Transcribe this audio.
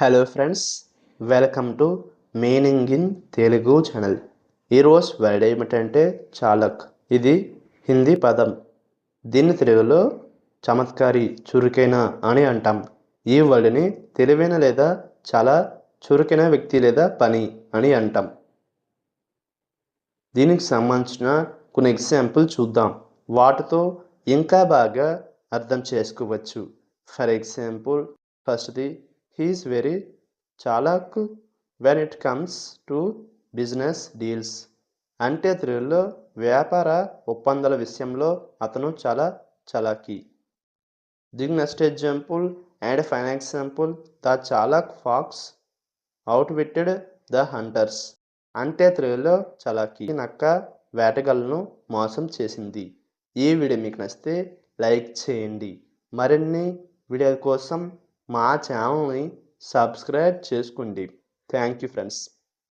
Hello friends, welcome to meaning in Telugu channel. ఈరోజు word ఏమిటంటే చాలక్. ఇది హిందీ పదం. దీన్ని తెలుగులో చమత్కారి, చురుకైన అని అంటాం. ఈ వర్డ్ని తెలివైన లేదా చాలా చురుకైన వ్యక్తి లేదా పని అని అంటాం. దీనికి సంబంధించిన కొన్ని ఎగ్జాంపుల్ చూద్దాం. వాటితో ఇంకా బాగా అర్థం చేసుకోవచ్చు. ఫర్ ఎగ్జాంపుల్, ఫస్ట్ది, హీఈస్ వెరీ చాలాక్ when it comes to business deals. అంటే తెలుగులో వ్యాపార ఒప్పందాల విషయంలో అతను చాలా చలాకీ. దీని next example and final example, the చాలాక్ fox outwitted the hunters. అంటే తెలుగులో చలాకీ నక్క వేటగాళ్ళను మోసం చేసింది. ఈ వీడియో మీకు నచ్చితే లైక్ చేయండి. మరిన్ని వీడియోల కోసం మా ఛానల్ని సబ్స్క్రైబ్ చేసుకోండి. Thank you friends.